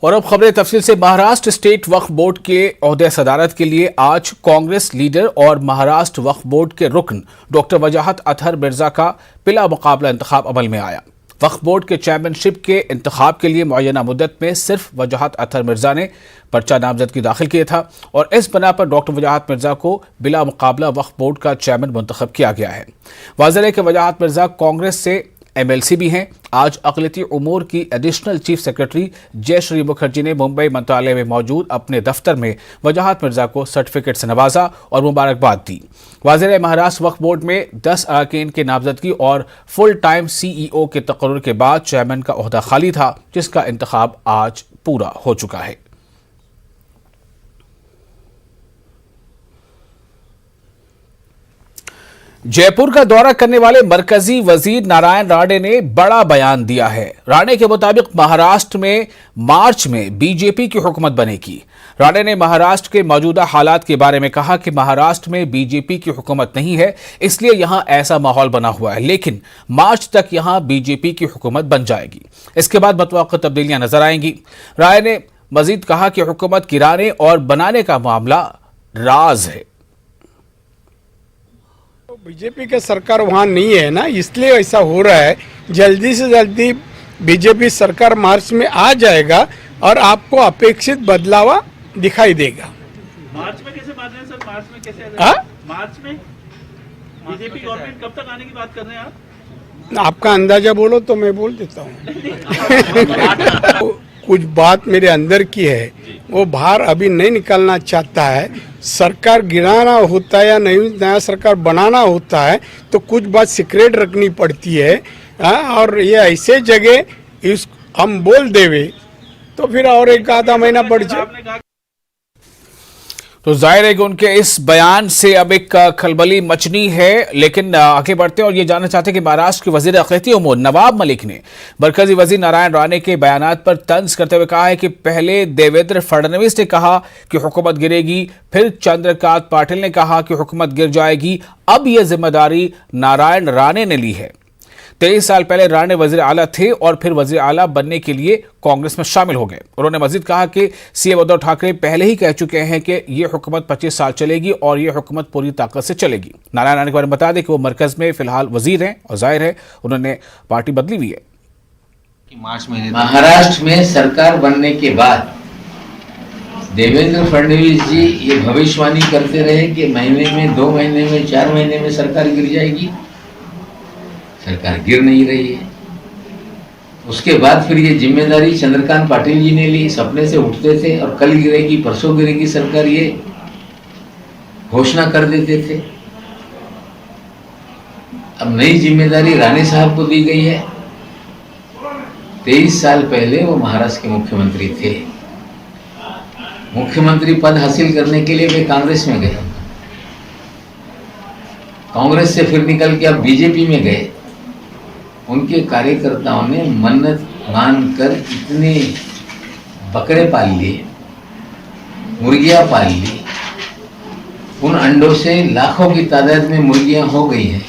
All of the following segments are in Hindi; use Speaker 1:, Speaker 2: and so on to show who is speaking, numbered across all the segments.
Speaker 1: और अब खबरें तफसील से। महाराष्ट्र स्टेट वक्फ बोर्ड के ओहदे सदारत के लिए आज कांग्रेस लीडर और महाराष्ट्र वक्फ बोर्ड के रुकन डॉक्टर वजाहत अतहर मिर्जा का बिला मुकाबला इंतखाब अमल में आया। वक्फ बोर्ड के चेयरमैनशिप के इंतखाब के लिए मुअय्यना मुद्दत में सिर्फ वजाहत अतहर मिर्जा ने पर्चा नामजदगी दाखिल किया था और इस बना पर डॉक्टर वजाहत मिर्जा को बिला मुकाबला वक्फ बोर्ड का चेयरमैन मुंतखब किया गया है। वाज़ेह है कि वजाहत मिर्जा कांग्रेस से MLC भी हैं। आज अक़लियती उमूर की additional chief secretary Jayashree Mukherjee ने मुंबई मंत्रालय में मौजूद अपने दफ्तर में वजाहत मिर्जा को सर्टिफिकेट से नवाजा और मुबारकबाद दी। वाज़ेह है महाराष्ट्र वक्फ बोर्ड में 10 अरकान के नामजदगी और फुल टाइम CEO के तकर्रुर के बाद चेयरमैन का ओहदा खाली था, जिसका इंतखाब आज पूरा हो चुका है। जयपुर का दौरा करने वाले मरकजी वजीर नारायण राणे ने बड़ा बयान दिया है। राणे के मुताबिक महाराष्ट्र में मार्च में बीजेपी की हुकूमत बनेगी। राणे ने महाराष्ट्र के मौजूदा हालात के बारे में कहा कि महाराष्ट्र में बीजेपी की हुकूमत नहीं है, इसलिए यहां ऐसा माहौल बना हुआ है, लेकिन मार्च तक यहां बीजेपी की हुकूमत बन जाएगी। इसके बाद मतवक्का तब्दीलियां नजर आएंगी। राणे ने मजीद कहा कि हुकूमत गिराने और बनाने का मामला राज है।
Speaker 2: बीजेपी का सरकार वहाँ नहीं है ना, इसलिए ऐसा हो रहा है। जल्दी से जल्दी बीजेपी सरकार मार्च में आ जाएगा और आपको अपेक्षित बदलाव दिखाई देगा।
Speaker 3: मार्च में कैसे बात रहे हैं सर? मार्च में कैसे? मार्च में बीजेपी गवर्नमेंट कब तक आने की बात कर रहे हैं आप?
Speaker 2: आपका अंदाजा बोलो तो मैं बोल देता हूँ। कुछ बात मेरे अंदर की है, वो बाहर अभी नहीं निकलना चाहता है। सरकार गिराना होता है या नया सरकार बनाना होता है तो कुछ बात सीक्रेट रखनी पड़ती है। और ये ऐसे जगह इस हम बोल देवे तो फिर और एक आधा महीना बढ़ जाए।
Speaker 1: तो जाहिर है कि उनके इस बयान से अब एक खलबली मचनी है। लेकिन आगे बढ़ते हैं और ये जानना चाहते हैं कि महाराष्ट्र के वजीर अक़लियती उमूर नवाब मलिक ने मरकजी वजीर नारायण राणे के बयानात पर तंज करते हुए कहा है कि पहले देवेंद्र फडणवीस ने कहा कि हुकूमत गिरेगी, फिर चंद्रकांत पाटिल ने कहा कि हुकूमत गिर जाएगी, अब यह जिम्मेदारी नारायण राणे ने ली है। 23 साल पहले राणे वजीर आला थे और फिर वजीर आला बनने के लिए कांग्रेस में शामिल हो गए। उन्होंने मजीद कहा कि CM उद्धव ठाकरे पहले ही कह चुके हैं कि यह हुकूमत 25 साल चलेगी और यह हुकूमत पूरी ताकत से चलेगी। नारायण राणे के बारे में बता दें कि वो मरकज में फिलहाल वजीर हैं और जाहिर है उन्होंने पार्टी बदली हुई है।
Speaker 4: मार्च महीने महाराष्ट्र में सरकार बनने के बाद देवेंद्र फडणवीस जी ये भविष्यवाणी करते रहे कि महीने में, 2 महीने में, 4 महीने में सरकार गिर जाएगी। सरकार गिर नहीं रही है। उसके बाद फिर ये जिम्मेदारी चंद्रकांत पाटिल जी ने ली। सपने से उठते थे और कल गिरेगी, परसों गिरेगी सरकार, ये घोषणा कर देते थे। अब नई जिम्मेदारी राणे साहब को दी गई है। 23 साल पहले वो महाराष्ट्र के मुख्यमंत्री थे। मुख्यमंत्री पद हासिल करने के लिए वे कांग्रेस में गए, कांग्रेस से फिर निकल के अब बीजेपी में गए। उनके कार्यकर्ताओं ने मन्नत मानकर इतने बकरे पाल लिए, मुर्गियां पाल ली। उन अंडों से लाखों की तादाद में मुर्गियां हो गई हैं,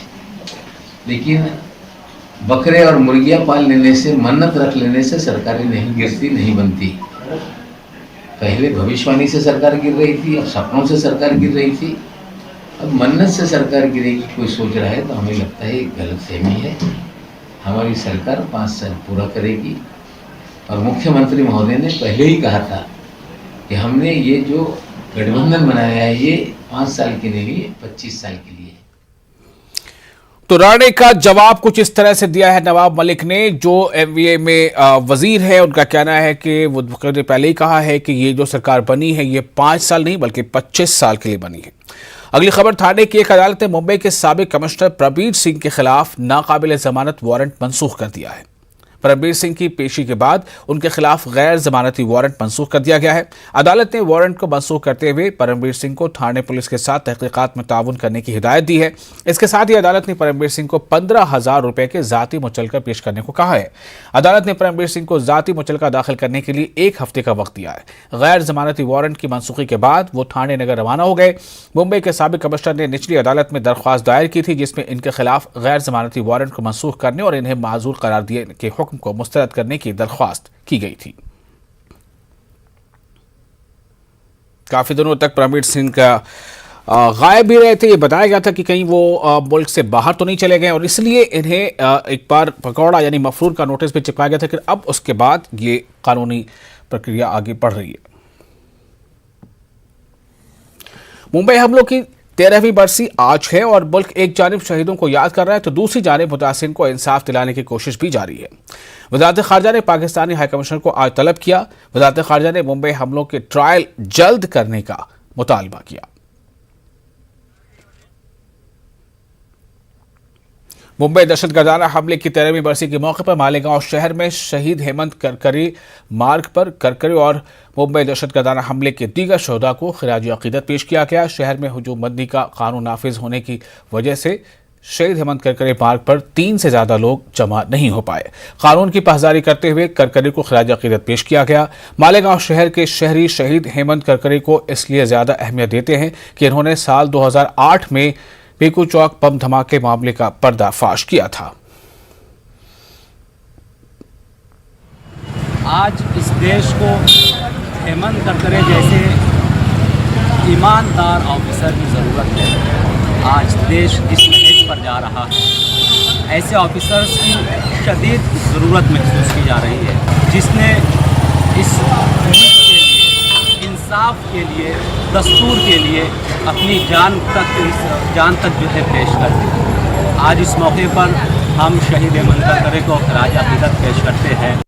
Speaker 4: लेकिन बकरे और मुर्गियां पाल लेने से, मन्नत रख लेने से सरकारें नहीं गिरती, नहीं बनती। पहले भविष्यवाणी से सरकार गिर रही थी, अब सपनों से सरकार गिर रही थी, अब मन्नत से सरकार गिरेगी कोई सोच रहा है तो हमें लगता है गलतफहमी है। हमारी सरकार 5 साल पूरा करेगी और मुख्यमंत्री महोदय ने पहले ही कहा था कि हमने ये जो गठबंधन बनाया है ये 5 साल के लिए, 25 साल के लिए।
Speaker 1: तो राणे का जवाब कुछ इस तरह से दिया है नवाब मलिक ने, जो MVA में वजीर है। उनका कहना है कि वो पहले ही कहा है कि ये जो सरकार बनी है ये 5 साल नहीं बल्कि 25 साल के लिए बनी है। अगली खबर, थाने की एक अदालत ने मुंबई के साबिक कमिश्नर प्रबीर सिंह के खिलाफ नाकाबिल जमानत वारंट मंसूख कर दिया है। परमबीर सिंह की पेशी के बाद उनके खिलाफ गैर जमानती वारंट मंसूख कर दिया गया है। अदालत ने वारंट को मंसूख करते हुए परमबीर सिंह को थाने पुलिस के साथ तहकीकात में ताउन करने की हिदायत दी है। इसके साथ ही अदालत ने परमबीर सिंह को 15,000 रुपए के जाती मुचलका पेश करने को कहा है। अदालत ने परमबीर सिंह को जाती मुचलका दाखिल करने के लिए 1 हफ्ते का वक्त दिया है। गैर जमानती वारंट की मंसूखी के बाद वो थाने नगर रवाना हो गए। मुंबई के साबिक कमिश्नर ने निचली अदालत में दरख्वास्त दायर की थी, जिसमें इनके खिलाफ गैर जमानती वारंट को मंसूख करने और इन्हें माजूर करार दिए के हुक्म को मुस्तरद करने की दरख्वास्त की गई थी। काफ़ी दिनों तक परमवीर सिंह का गायब भी रहे थे। ये बताया गया था कि कहीं वो मुल्क से बाहर तो नहीं चले गए और इसलिए इन्हें एक बार पकौड़ा यानी मफरूर का नोटिस भी चिपकाया गया था। लेकिन अब उसके बाद ये कानूनी प्रक्रिया आगे बढ़ रही है। मुंबई हमलों की 13वीं बरसी आज है और मुल्क एक जानिब शहीदों को याद कर रहा है तो दूसरी जानिब मुतासिरीन को इंसाफ दिलाने की कोशिश भी जारी है। वज़ारत ख़ारजा ने पाकिस्तानी हाई कमिश्नर को आज तलब किया। वज़ारत ख़ारजा ने मुंबई हमलों के ट्रायल जल्द करने का मुतालबा किया। मुंबई दहशतगर्दाना हमले की 13वीं बरसी के मौके पर मालेगांव शहर में शहीद हेमंत करकरी मार्ग पर करकरी और मुंबई दहशतगर्दाना हमले के दीगर शहदा को खिराज अकीदत पेश किया गया। शहर में हुजूमबंदी का कानून नाफिज होने की वजह से शहीद हेमंत करकरी मार्ग पर 3 से ज्यादा लोग जमा नहीं हो पाए। कानून की पासदारी करते हुए करकरी को खिराज अकीदत पेश किया गया। मालेगांव शहर के शहरी शहीद हेमंत करकरी को इसलिए ज्यादा अहमियत देते हैं कि इन्होंने साल 2008 में पीकू चौक बम धमाके मामले का पर्दाफाश किया था।
Speaker 5: आज इस देश को हेमंत करकरे जैसे ईमानदार ऑफिसर की ज़रूरत है। आज देश जिस नहज पर जा रहा है ऐसे ऑफिसर्स की शदीद ज़रूरत महसूस की जा रही है, जिसने इस मुल्क के लिए, इंसाफ के लिए, दस्तूर के लिए अपनी जान तक जो है पेश कर दी। आज इस मौके पर हम शहीद हेमंत करकरे को खिराज अकीदत पेश करते हैं।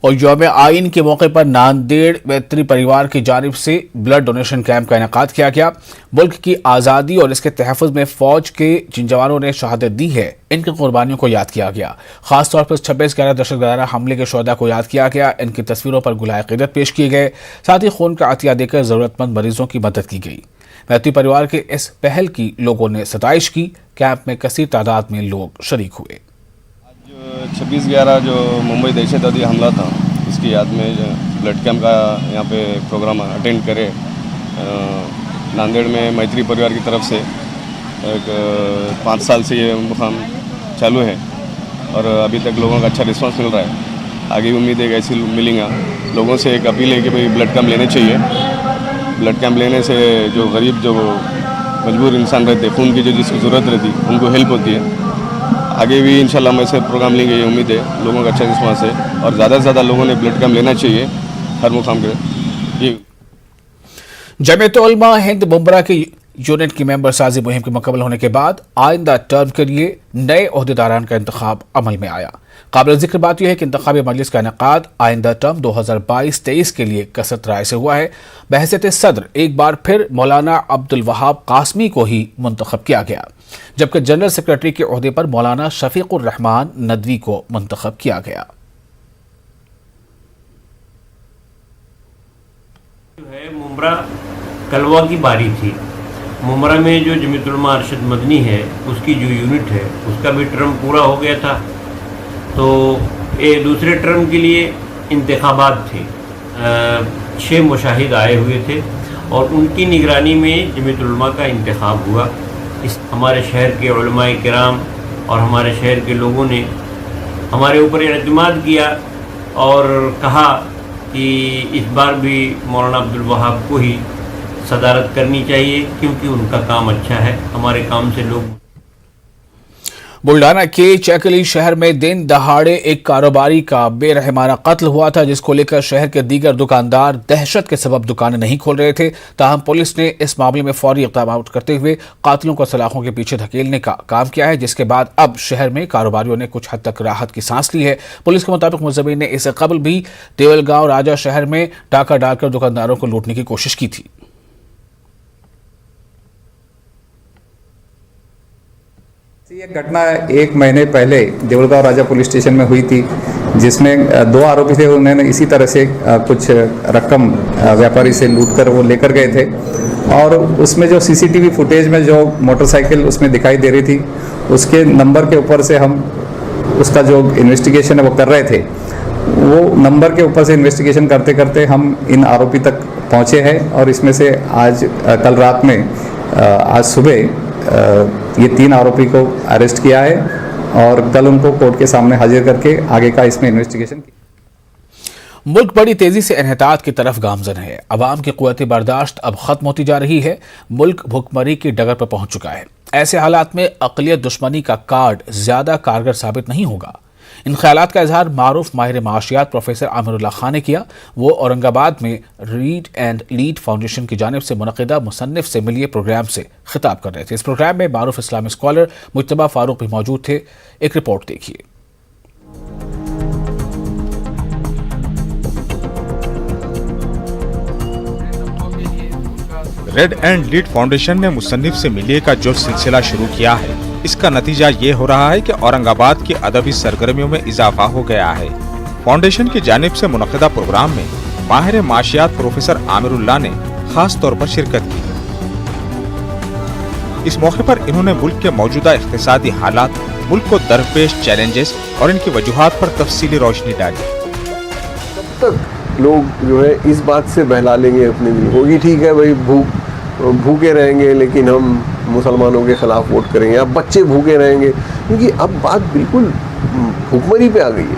Speaker 1: और यौम आइन के मौके पर नांदेड़ मैत्री परिवार की जानिब से ब्लड डोनेशन कैंप का इनेकाद किया गया। मुल्क की आज़ादी और इसके तहफ़्फ़ुज़ में फ़ौज के जिन जवानों ने शहादत दी है इनकी कुर्बानियों को याद किया गया। खासतौर पर 26/11 दहशतगर्दाना हमले के शोहदा को याद किया गया। इनकी तस्वीरों पर गुलाए क़ीदत पेश किए गए। साथ ही खून का अतिया देकर ज़रूरतमंद मरीजों की मदद की गई। मैत्री परिवार के इस पहल की लोगों ने सताइश की। कैंप में कसीर तादाद में लोग शरीक हुए।
Speaker 6: 26/11 जो मुंबई दहशतवादी हमला था इसकी याद में ब्लड कैंप का यहाँ पे प्रोग्राम अटेंड करे। नांदेड़ में मैत्री परिवार की तरफ से एक 5 साल से ये मुकाम चालू है और अभी तक लोगों का अच्छा रिस्पांस मिल रहा है। आगे भी उम्मीद है कि ऐसी मिलेंगे। लोगों से एक अपील है कि भाई ब्लड कैंप लेने चाहिए। ब्लड कैंप लेने से जो गरीब जो मजबूर इंसान रहते हैं, खून की जो जिसकी ज़रूरत रहती उनको हेल्प होती है। आगे भी इंशाल्लाह हम ऐसे प्रोग्राम लेंगे, ये उम्मीद है। लोगों का अच्छा रिस्पांस है और ज़्यादा से ज़्यादा लोगों ने ब्लड कैंप लेना चाहिए हर मुकाम के। ये
Speaker 1: जमीयत उलमा हिंद मुंबरा की यूनिट की मेंबर साजी मुहिम के मुकम्मल होने के बाद आइंदा टर्म के लिए नए ओहदेदारान का इंतखाब अमल में आया। काबिल जिक्र बात यह है कि इंतखाबी मजलिस का इनेकाद आइंदा टर्म 2022-23 के लिए कसरत राय से हुआ है। बहसियत सदर एक बार फिर मौलाना अब्दुल वहाब कासमी को ही मुंतखब किया गया, जबकि जनरल सेक्रेटरी के ओहदे पर मौलाना शफीकुर रहमान नदवी को मुंतखब किया गया।
Speaker 7: मुंबरा कलवा की बारी थी। मुंबरा में जो जमीयत उलमा अरशद मदनी है उसकी जो यूनिट है उसका भी टर्म पूरा हो गया था, तो ये दूसरे टर्म के लिए इंतखाबात थे। 6 मुशाहिद आए हुए थे और उनकी निगरानी में जमीयत उलमा का इंतखाब हुआ। इस हमारे शहर के उलमाए किराम और हमारे शहर के लोगों ने हमारे ऊपर एतमाद किया और कहा कि इस बार भी मौलाना अब्दुल वहाब को ही सदारत करनी चाहिए, क्योंकि उनका काम अच्छा है। हमारे काम से लोग।
Speaker 1: बुल्डाना के चैकली शहर में दिन दहाड़े एक कारोबारी का बेरहमाना कत्ल हुआ था, जिसको लेकर शहर के दीगर दुकानदार दहशत के सबब दुकानें नहीं खोल रहे थे। ताहम पुलिस ने इस मामले में फौरी इक़दाम करते हुए कातिलों को सलाखों के पीछे धकेलने का काम किया है, जिसके बाद अब शहर में कारोबारियों ने कुछ हद तक राहत की सांस ली है। पुलिस के मुताबिक मुलज़िमीन ने इससे कबल भी देवलगांव राजा शहर में डाका डालकर दुकानदारों को लूटने की कोशिश की थी।
Speaker 8: ये घटना 1 महीने पहले देवलगांव राजा पुलिस स्टेशन में हुई थी, जिसमें 2 आरोपी थे। उन्होंने इसी तरह से कुछ रकम व्यापारी से लूटकर वो लेकर गए थे और उसमें जो सीसीटीवी फुटेज में जो मोटरसाइकिल उसमें दिखाई दे रही थी, उसके नंबर के ऊपर से हम उसका जो इन्वेस्टिगेशन है वो कर रहे थे। वो नंबर के ऊपर से इन्वेस्टिगेशन करते करते हम इन आरोपी तक पहुँचे हैं और इसमें से कल रात में आज सुबह ये 3 आरोपी को अरेस्ट किया है और कल उनको कोर्ट के सामने हाजिर करके आगे का इसमें इन्वेस्टिगेशन की।
Speaker 1: मुल्क बड़ी तेजी से इन्हितात की तरफ गामजन है। अवाम की क़ुव्वत बर्दाश्त अब खत्म होती जा रही है। मुल्क भुखमरी की डगर पर पहुंच चुका है। ऐसे हालात में अक़लियत दुश्मनी का कार्ड ज्यादा कारगर साबित नहीं होगा। इन ख्यालात का इजहार मारूफ माहिर माशियात प्रोफेसर आमिरुल्लाह खान ने किया। वो औरंगाबाद में रीड एंड लीड फाउंडेशन की जानिब से मुनक़िदा मुसन्निफ से मिलिए प्रोग्राम से खिताब कर रहे थे। इस प्रोग्राम में मारूफ इस्लामी स्कॉलर मुज्तबा फारूक भी मौजूद थे। एक रिपोर्ट देखिए।
Speaker 9: रेड एंड लीड फाउंडेशन ने मुसन्निफ से मिलिए का जो सिलसिला शुरू किया है, इसका नतीजा ये हो रहा है कि औरंगाबाद की अदबी सरगर्मियों में इजाफा हो गया है। फाउंडेशन की जानिब से मुनक़िदा प्रोग्राम में माहिर माशियात प्रोफेसर आमिरुल्लाह ने खास तौर पर शिरकत की। इस मौके पर इन्होंने मुल्क के मौजूदा इक़्तिसादी हालात, मुल्क को दरपेश चैलेंजेस और इनकी वजूहात पर तफसीली रोशनी डाली।
Speaker 10: कब तक लोग जो है इस बात से बहला लेंगे अपने दिल को कि ठीक है भाई भूखे रहेंगे लेकिन हम मुसलमानों के खिलाफ वोट करेंगे, अब बच्चे भूखे रहेंगे, क्योंकि अब बात बिल्कुल भूखमरी पे आ गई है।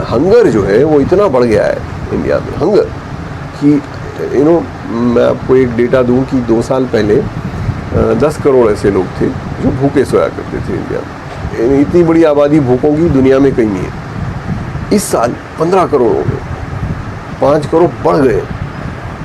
Speaker 10: हंगर जो है वो इतना बढ़ गया है इंडिया में, हंगर कि मैं आपको एक डेटा दूं कि 2 साल पहले 10 करोड़ ऐसे लोग थे जो भूखे सोया करते थे इंडिया में। इतनी बड़ी आबादी भूखों की दुनिया में कहीं नहीं है। इस साल 15 करोड़ हो गए, 5 करोड़ बढ़ गए।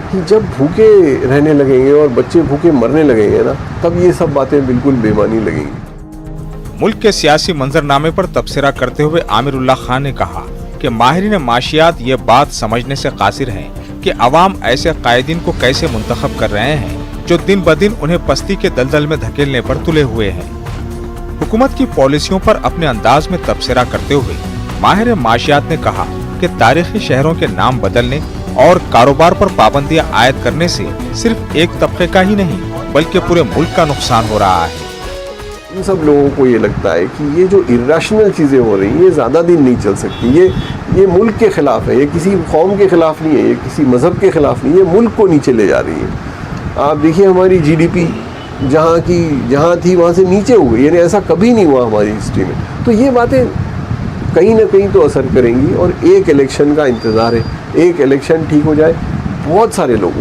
Speaker 10: कि जब भूखे रहने लगेंगे और बच्चे भूखे मरने लगेंगे ना, तब ये सब बातें बिल्कुल बेमानी लगेंगी।
Speaker 9: मुल्क के सियासी मंजरनामे पर तबसरा करते हुए आमिरुल्लाह खान ने कहा कि माहिरीन माशियात ये बात समझने से कासिर हैं कि अवाम ऐसे कायदीन को कैसे मुंतखब कर रहे हैं जो दिन ब दिन उन्हें पस्ती के दलदल में धकेलने पर तुले हुए हैं। हुकूमत की पॉलिसियों पर अपने अंदाज में तबसरा करते हुए माहिर माशियात ने कहा कि तारीखी शहरों के नाम बदलने और कारोबार पर पाबंदियां आयद करने से सिर्फ एक तबके का ही नहीं बल्कि पूरे मुल्क का नुकसान हो रहा है।
Speaker 10: इन सब लोगों को ये लगता है कि ये जो इर्रेशनल चीज़ें हो रही हैं ये ज़्यादा दिन नहीं चल सकती, ये मुल्क के खिलाफ है, ये किसी कौम के खिलाफ नहीं है, ये किसी मज़हब के खिलाफ नहीं है, ये मुल्क को नीचे ले जा रही है। आप देखिए हमारी GDP जहाँ थी वहाँ से नीचे हो गई, यानी ऐसा कभी नहीं हुआ हमारी हिस्ट्री में। तो ये बातें कहीं ना कहीं तो असर करेंगी और एक इलेक्शन का इंतज़ार है। एक इलेक्शन ठीक हो जाए, बहुत सारे लोग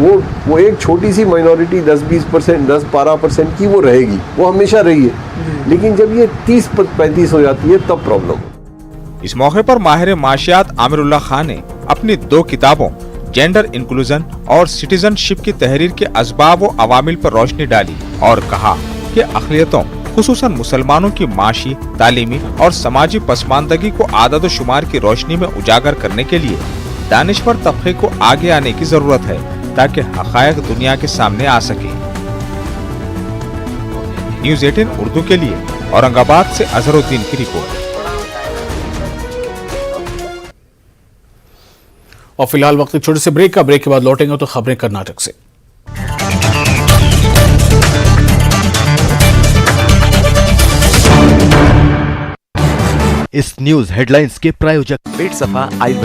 Speaker 10: वो एक छोटी सी माइनॉरिटी 10-20%, 10-12% की वो रहेगी, वो हमेशा रही है, लेकिन जब ये 30-35 हो जाती है तब प्रॉब्लम।
Speaker 9: इस मौके पर माहिर माशियात आमिरुल्लाह खान ने अपनी 2 किताबों जेंडर इंक्लूजन और सिटीजनशिप की तहरीर के असबाब व अवामिल पर रोशनी डाली और कहा कि अक़लियतों खुसूसन मुसलमानों की माशी, तालीमी और समाजी पसमानदगी को आदद व शुमार की रोशनी में उजागर करने के लिए दानिशवर तबके को आगे आने की जरूरत है ताकि हक़ायक़ दुनिया के सामने आ सके। न्यूज़ 18 उर्दू के लिए औरंगाबाद से अजहरुद्दीन की रिपोर्ट।
Speaker 1: और फिलहाल वक्त छोटे से ब्रेक के बाद लौटेंगे तो खबरें कर्नाटक से।
Speaker 11: इस न्यूज हेडलाइंस के प्रायोजक पेट सफा आयुर्वेद